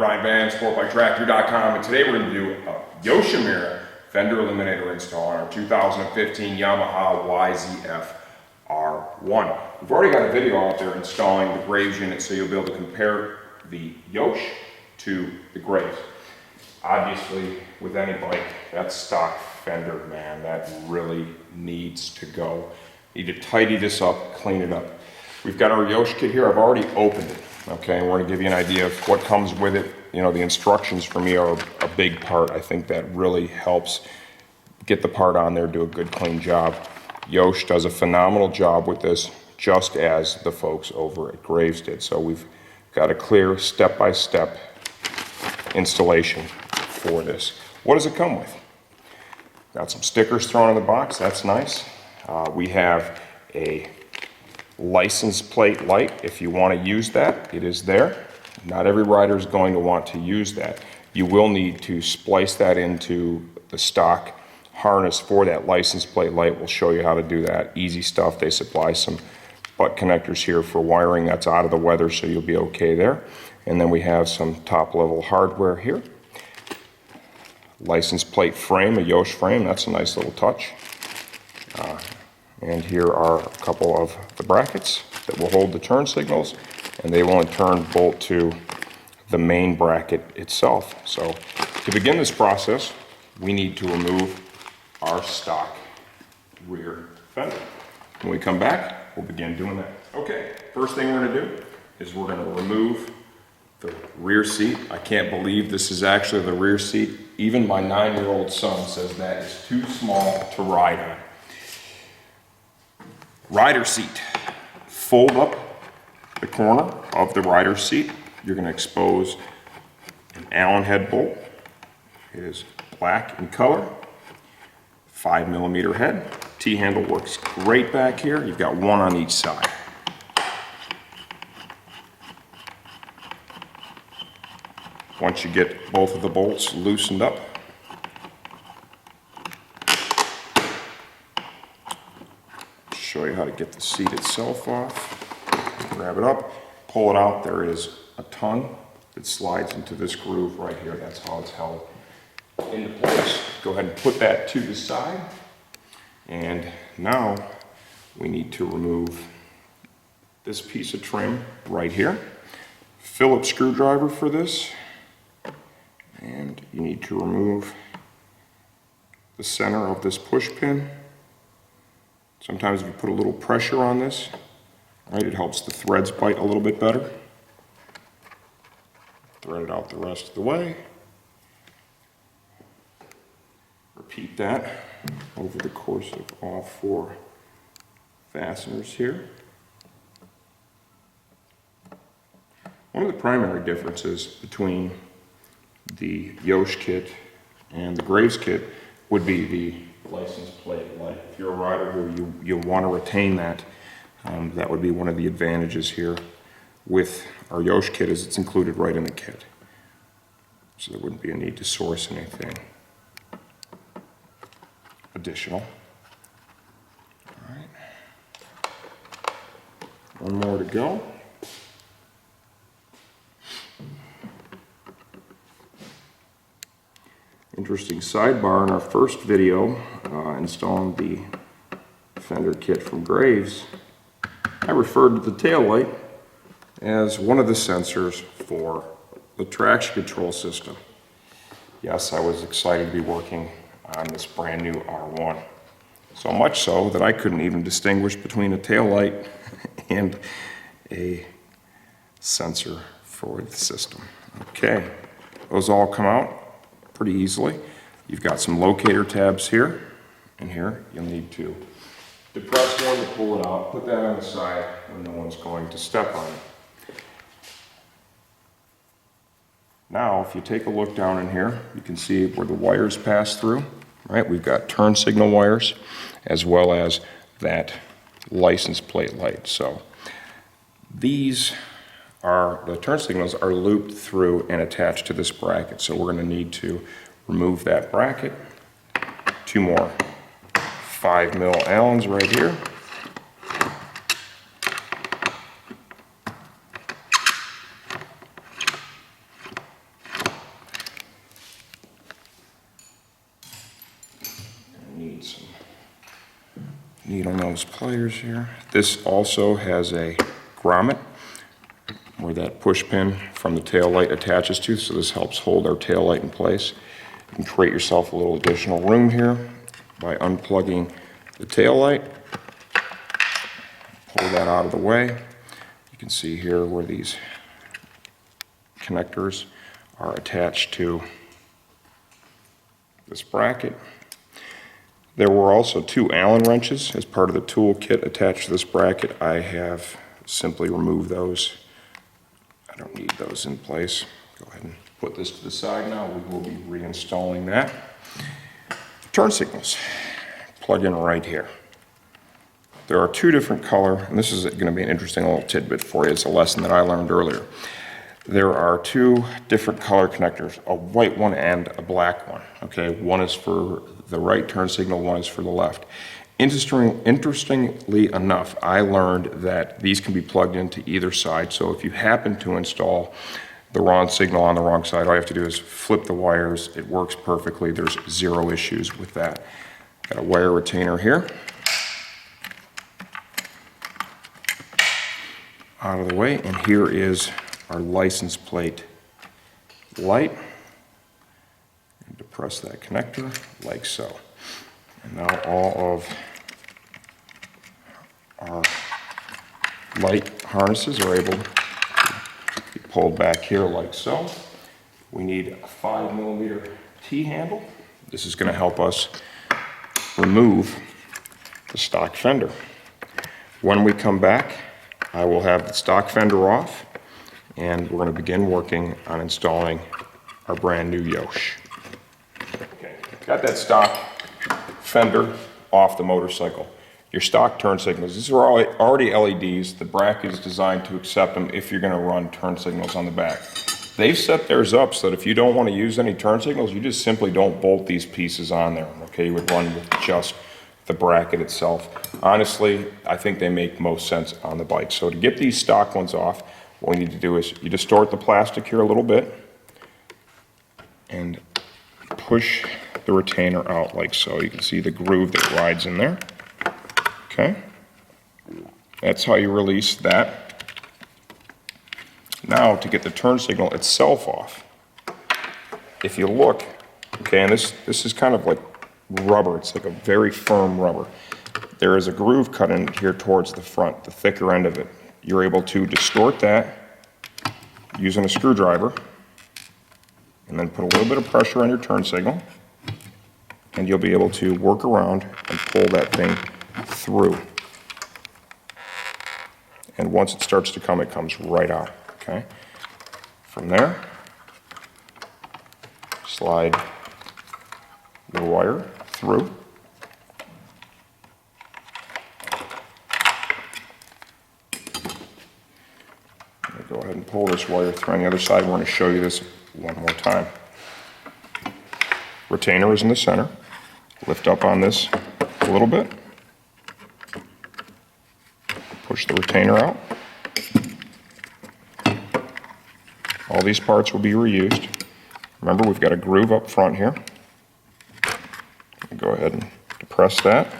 Brian Van, sportbiketractor.com, and today we're going to do a Yoshimura Fender Eliminator install on our 2015 Yamaha YZF-R1. We've already got a video out there installing the Graves unit, so you'll be able to compare the Yosh to the Graves. Obviously, with any bike, that stock Fender, man, that really needs to go. Need to tidy this up, clean it up. We've got our Yosh kit here. I've already opened it. Okay, and we're going to give you an idea of what comes with it. You know, the instructions for me are a big part. I think that really helps get the part on there, do a good clean job. Yosh does a phenomenal job with this, just as the folks over at Graves did. So we've got a clear step-by-step installation for this. What does it come with? Got some stickers thrown in the box, that's nice. We have a license plate light. If you want to use that, it is there. Not every rider is going to want to use that. You will need to splice that into the stock harness for that license plate light. We'll show you how to do that. Easy stuff. They supply some butt connectors here for wiring. That's out of the weather, so you'll be okay there. And then we have some top level hardware here. License plate frame, a Yosh frame. That's a nice little touch. And here are a couple of the brackets that will hold the turn signals, and they will in turn bolt to the main bracket itself. So to begin this process, we need to remove our stock rear fender. When we come back, we'll begin doing that. Okay, first thing we're gonna do is we're gonna remove the rear seat. I can't believe this is actually the rear seat. Even my 9-year-old son says that is too small to ride on. Rider seat. Fold up the corner of the rider seat. You're going to expose an Allen head bolt. It is black in color, 5mm head. T-handle works great back here. You've got one on each side. Once you get both of the bolts loosened up, show you how to get the seat itself off. Grab it up, pull it out. There is a tongue that slides into this groove right here. That's how it's held into place. Go ahead and put that to the side. And now we need to remove this piece of trim right here. Phillips screwdriver for this. And you need to remove the center of this push pin. Sometimes if you put a little pressure on this, right, it helps the threads bite a little bit better. Thread it out the rest of the way. Repeat that over the course of all 4 fasteners here. One of the primary differences between the Yosh kit and the Graves kit would be the license plate light. If you're a rider who you want to retain that, that would be one of the advantages here with our Yosh kit, is it's included right in the kit. So there wouldn't be a need to source anything additional. All right. One more to go. Interesting sidebar, in our first video installing the Fender kit from Graves, I referred to the taillight as one of the sensors for the traction control system. Yes, I was excited to be working on this brand new R1. So much so that I couldn't even distinguish between a taillight and a sensor for the system. Okay, those all come out pretty easily. You've got some locator tabs here, and here you'll need to depress one to pull it out, put that on the side when no one's going to step on it. Now, if you take a look down in here, you can see where the wires pass through, right? We've got turn signal wires, as well as that license plate light. So these are, the turn signals are looped through and attached to this bracket. So we're going to need to remove that bracket. 2 more 5mm Allens right here. needle nose pliers here. This also has a grommet where that push pin from the tail light attaches to, so this helps hold our tail light in place. You can create yourself a little additional room here by unplugging the tail light. Pull that out of the way. You can see here where these connectors are attached to this bracket. There were also 2 Allen wrenches as part of the tool kit attached to this bracket. I have simply removed those. I don't need those in place. Go ahead and put this to the side now. We will be reinstalling that. Turn signals. Plug in right here. There are 2 different color, and this is going to be an interesting little tidbit for you. It's a lesson that I learned earlier. There are 2 different color connectors, a white one and a black one. Okay, one is for the right turn signal, one is for the left. Interestingly enough, I learned that these can be plugged into either side, so if you happen to install the wrong signal on the wrong side, all you have to do is flip the wires. It works perfectly. There's 0 issues with that. Got a wire retainer here. Out of the way, and here is our license plate light. And depress that connector like so. And now all of our light harnesses are able to be pulled back here like so. We need a 5mm T-handle. This is going to help us remove the stock fender. When we come back, I will have the stock fender off, and we're going to begin working on installing our brand new Yosh. Okay, got that stock fender off the motorcycle. Your stock turn signals, these are already LEDs. The bracket is designed to accept them if you're going to run turn signals on the back. They've set theirs up so that if you don't want to use any turn signals, you just simply don't bolt these pieces on there. Okay, you would run with just the bracket itself. Honestly, I think they make most sense on the bike. So to get these stock ones off, what we need to do is you distort the plastic here a little bit and push the retainer out like so. You can see the groove that rides in there. Okay, that's how you release that. Now to get the turn signal itself off, if you look, okay, and this is kind of like rubber. It's like a very firm rubber. There is a groove cut in here towards the front, the thicker end of it. You're able to distort that using a screwdriver and then put a little bit of pressure on your turn signal, and you'll be able to work around and pull that thing through. And once it starts to come, it comes right out. Okay. From there, slide the wire through. Go ahead and pull this wire through on the other side. We're going to show you this one more time. Retainer is in the center. Lift up on this a little bit. Push the retainer out. All these parts will be reused. Remember, we've got a groove up front here. Go ahead and depress that.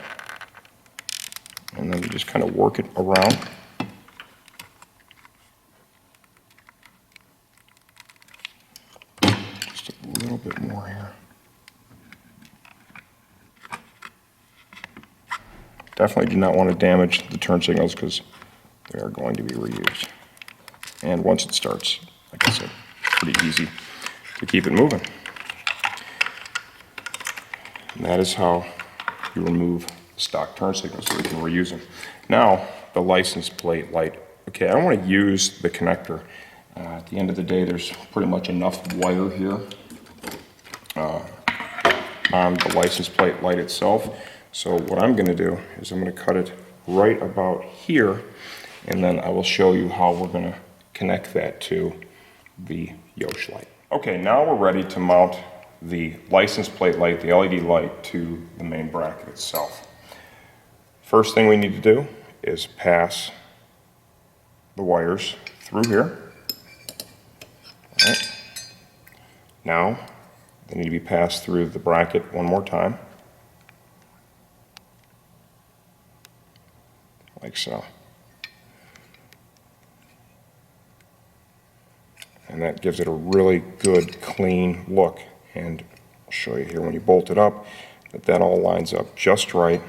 And then you just kind of work it around. Just a little bit more here. Definitely do not want to damage the turn signals because they are going to be reused. And once it starts, like I said, it's pretty easy to keep it moving. And that is how you remove stock turn signals so we can reuse them. Now, the license plate light. Okay, I don't want to use the connector. At the end of the day, there's pretty much enough wire here on the license plate light itself. So what I'm going to do is I'm going to cut it right about here, and then I will show you how we're going to connect that to the Yosh light. Okay, now we're ready to mount the license plate light, the LED light, to the main bracket itself. First thing we need to do is pass the wires through here. All right. Now they need to be passed through the bracket one more time. like so. And that gives it a really good, clean look. And I'll show you here when you bolt it up that all lines up just right.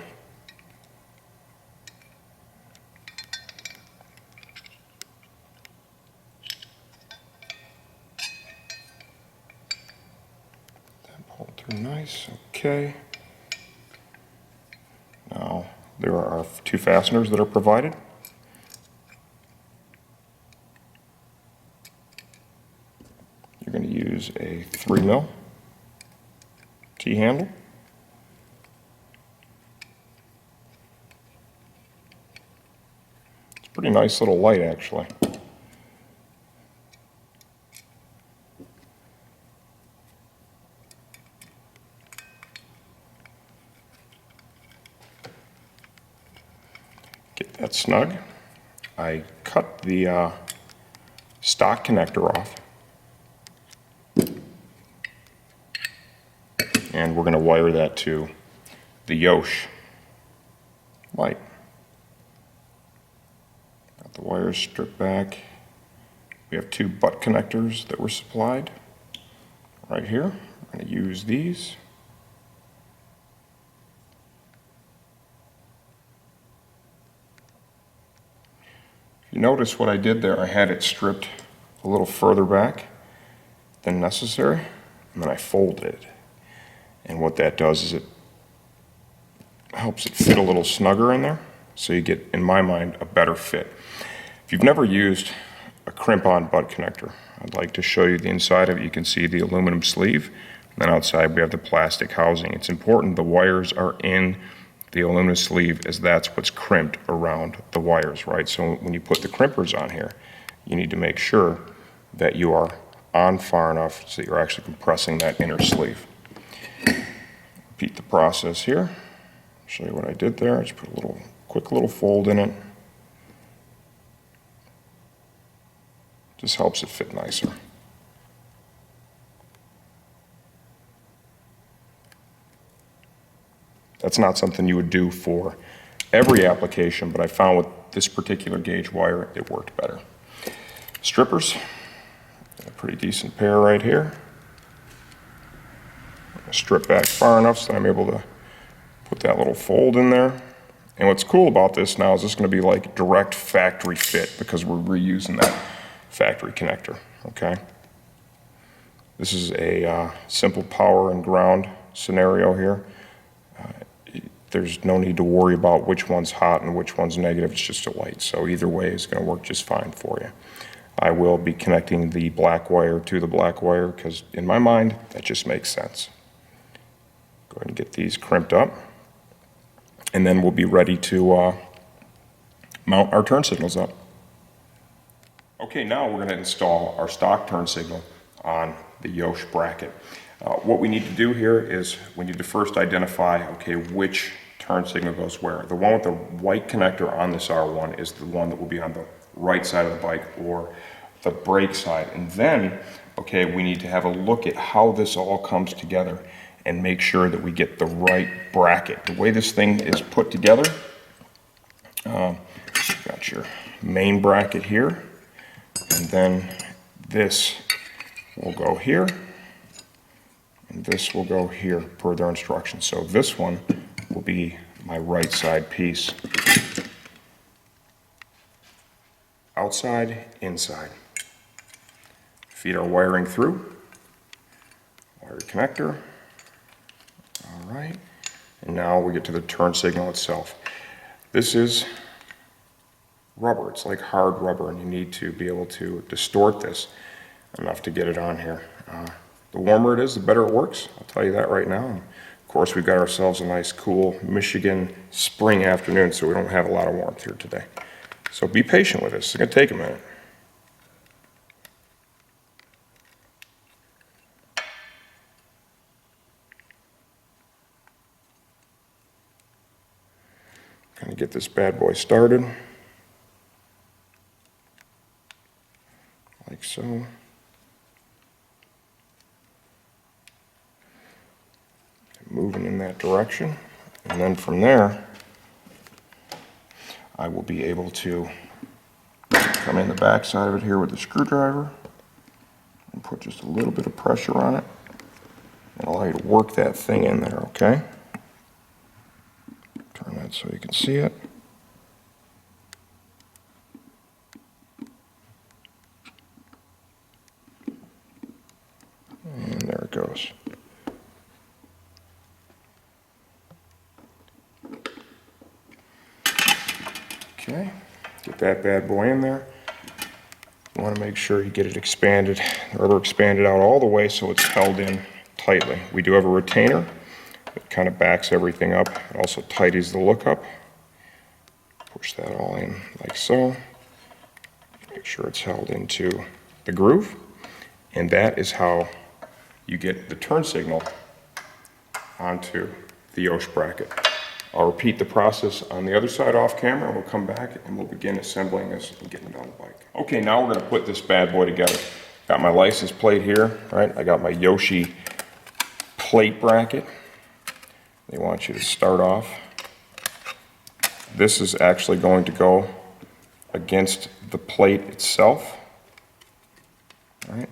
That pulled through nice, okay. Now, there are 2 fasteners that are provided. You're going to use a 3mm T-handle. It's a pretty nice little light, actually. Get that snug. I cut the stock connector off. And we're going to wire that to the Yosh light. Got the wires stripped back. We have 2 butt connectors that were supplied right here. I'm going to use these. If you notice what I did there, I had it stripped a little further back than necessary, and then I folded it. And what that does is it helps it fit a little snugger in there, so you get, in my mind, a better fit. If you've never used a crimp-on butt connector, I'd like to show you the inside of it. You can see the aluminum sleeve, and then outside we have the plastic housing. It's important the wires are in the aluminum sleeve, as that's what's crimped around the wires, right? So when you put the crimpers on here, you need to make sure that you are on far enough so that you're actually compressing that inner sleeve. Repeat the process here. Show you what I did there. I just put a quick little fold in it. Just helps it fit nicer. That's not something you would do for every application, but I found with this particular gauge wire, it worked better. Strippers, a pretty decent pair right here. Strip back far enough so that I'm able to put that little fold in there. And what's cool about this now is this is going to be like direct factory fit because we're reusing that factory connector, okay? This is a simple power and ground scenario here. There's no need to worry about which one's hot and which one's negative. It's just a light. So either way is going to work just fine for you. I will be connecting the black wire to the black wire because in my mind, that just makes sense. Go ahead and get these crimped up, and then we'll be ready to mount our turn signals up. Okay, now we're going to install our stock turn signal on the Yosh bracket. What we need to do here is we need to first identify, okay, which turn signal goes where. The one with the white connector on this R1 is the one that will be on the right side of the bike or the brake side. And then, okay, we need to have a look at how this all comes together and make sure that we get the right bracket. The way this thing is put together, got your main bracket here, and then this will go here, and this will go here per their instructions. So this one will be my right side piece. Outside, inside. Feed our wiring through. Wire connector. All right. And now we get to the turn signal itself. This is rubber. It's like hard rubber, and you need to be able to distort this enough to get it on here. The warmer it is, the better it works. I'll tell you that right now. And of course, we've got ourselves a nice, cool Michigan spring afternoon, so we don't have a lot of warmth here today. So be patient with this. It's going to take a minute. Kind of get this bad boy started. Like so. Moving in that direction. And then from there, I will be able to come in the back side of it here with the screwdriver and put just a little bit of pressure on it and allow you to work that thing in there, okay? Turn that so you can see it. And there it goes. Okay, get that bad boy in there. You want to make sure you get it expanded, the rubber expanded out all the way so it's held in tightly. We do have a retainer that kind of backs everything up. It also tidies the look up. Push that all in like so. Make sure it's held into the groove. And that is how you get the turn signal onto the yoke bracket. I'll repeat the process on the other side off camera, and we'll come back and we'll begin assembling this and getting it on the bike. Okay, now we're gonna put this bad boy together. Got my license plate here, right? I got my Yoshi plate bracket. They want you to start off. This is actually going to go against the plate itself, all right?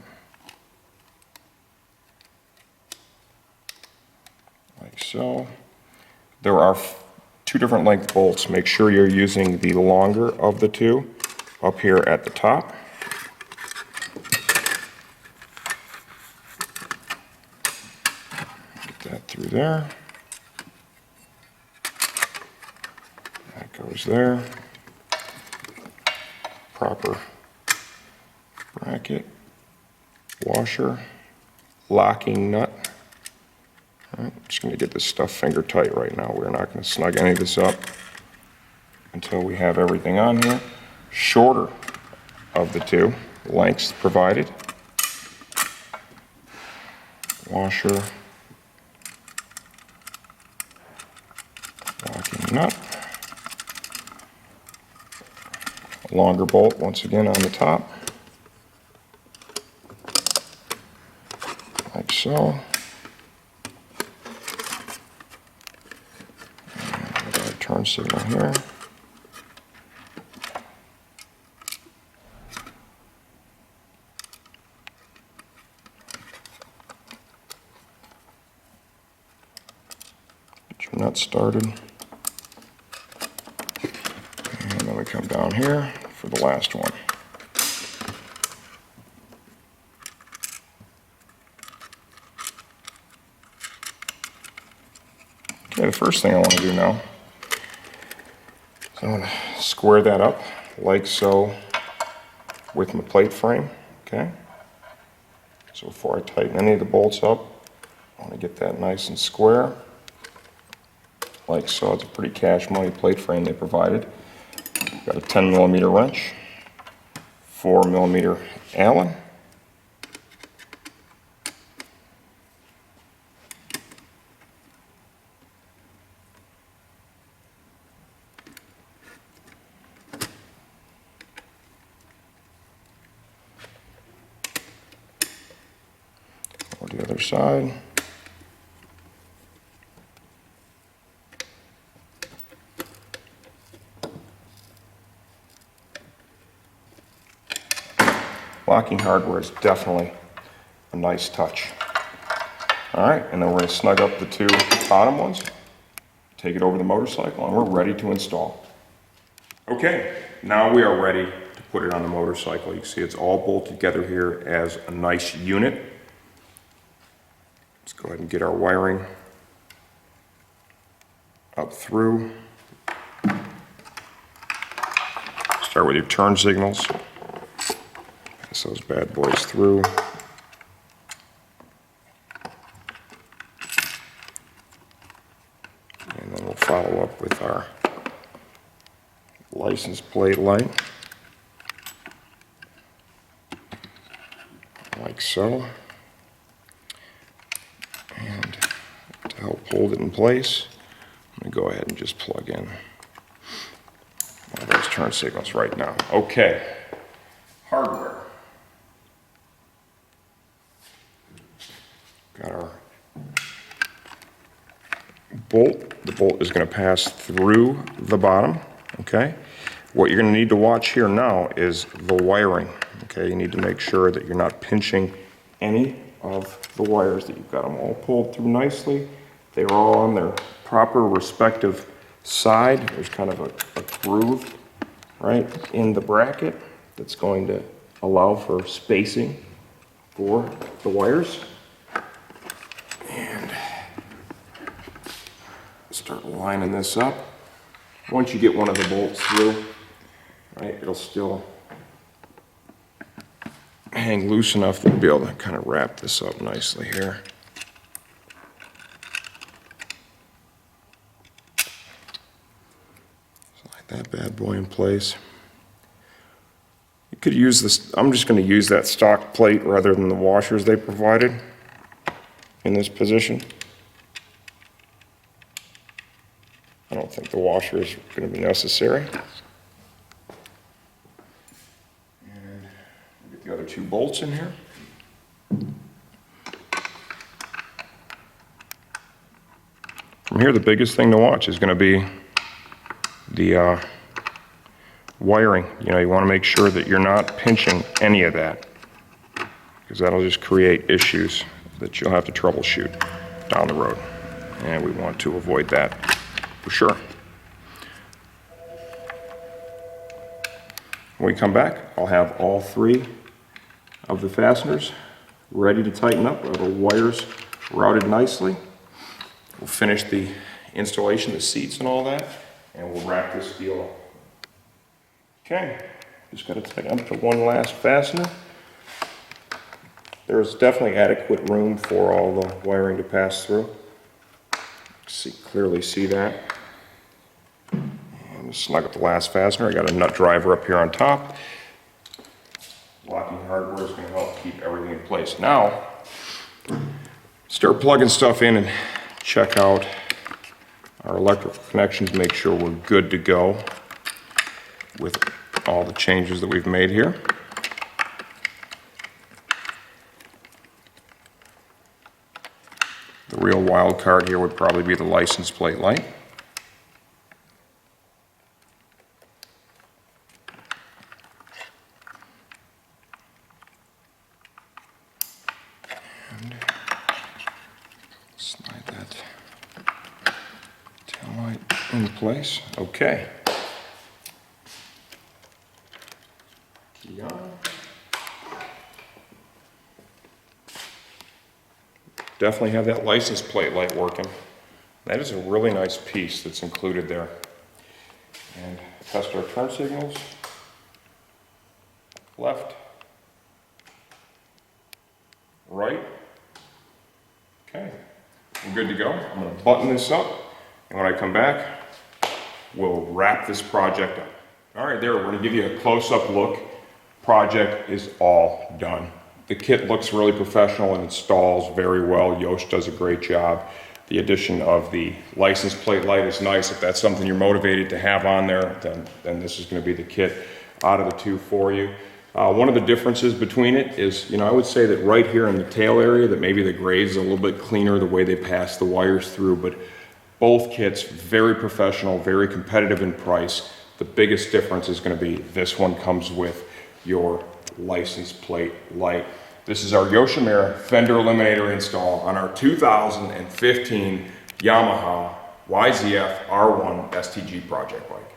Like so. There are two different length bolts. Make sure you're using the longer of the two up here at the top. Get that through there. That goes there. Proper bracket, washer, locking nut. I'm just going to get this stuff finger tight right now. We're not going to snug any of this up until we have everything on here. Shorter of the two lengths provided. Washer, locking nut. A longer bolt once again on the top. Like so. Turn signal here. Get your nut started. And then we come down here for the last one. Okay, the first thing I want to do now, I'm going to square that up like so with my plate frame, okay? So before I tighten any of the bolts up, I want to get that nice and square. Like so. It's a pretty cash money plate frame they provided. Got a 10mm wrench, 4mm Allen. Or the other side. Locking hardware is definitely a nice touch. All right, and then we're going to snug up the two bottom ones, take it over the motorcycle, and we're ready to install. Okay, now we are ready to put it on the motorcycle. You can see it's all bolted together here as a nice unit. Let's go ahead and get our wiring up through. Start with your turn signals. Pass those bad boys through. And then we'll follow up with our license plate light. Like so. And to help hold it in place, I'm going to go ahead and just plug in one of those turn signals right now. Okay, hardware. Got our bolt. The bolt is going to pass through the bottom, okay? What you're going to need to watch here now is the wiring. Okay, you need to make sure that you're not pinching any of the wires, that you've got them all pulled through nicely. They're all on their proper respective side. There's kind of a groove right in the bracket that's going to allow for spacing for the wires. And start lining this up. Once you get one of the bolts through, right, it'll still hang loose enough that you'll be able to kind of wrap this up nicely here. Slide that bad boy in place. You could use this, I'm just going to use that stock plate rather than the washers they provided in this position. I don't think the washer is going to be necessary. And we'll get the other two bolts in here. From here, the biggest thing to watch is going to be the wiring. You know, you want to make sure that you're not pinching any of that, because that'll just create issues that you'll have to troubleshoot down the road. And we want to avoid that for sure. When we come back, I'll have all three of the fasteners ready to tighten up. We'll have the wires routed nicely. We'll finish the installation, the seats and all that, and we'll wrap this deal up. Okay, just got to tighten up to one last fastener. There's definitely adequate room for all the wiring to pass through. Clearly see that. And snug up the last fastener. I got a nut driver up here on top. Locking hardware is going to help keep everything in place. Now, start plugging stuff in and check out our electrical connections, make sure we're good to go with all the changes that we've made here. The real wild card here would probably be the license plate light. And slide that tail light in place. Okay. Key on. Definitely have that license plate light working. That is a really nice piece that's included there. And test our turn signals. Left. Right. Okay. We're good to go. I'm going to button this up, and when I come back, we'll wrap this project up. All right, there, we're going to give you a close-up look. Project is all done. The kit looks really professional and installs very well. Yosh does a great job. The addition of the license plate light is nice. If that's something you're motivated to have on there, then this is going to be the kit out of the two for you. One of the differences between it is, I would say that right here in the tail area, that maybe the grade is a little bit cleaner the way they pass the wires through, but both kits, very professional, very competitive in price. The biggest difference is going to be this one comes with your license plate light. This is our Yoshimura Fender Eliminator install on our 2015 Yamaha YZF-R1 STG project bike.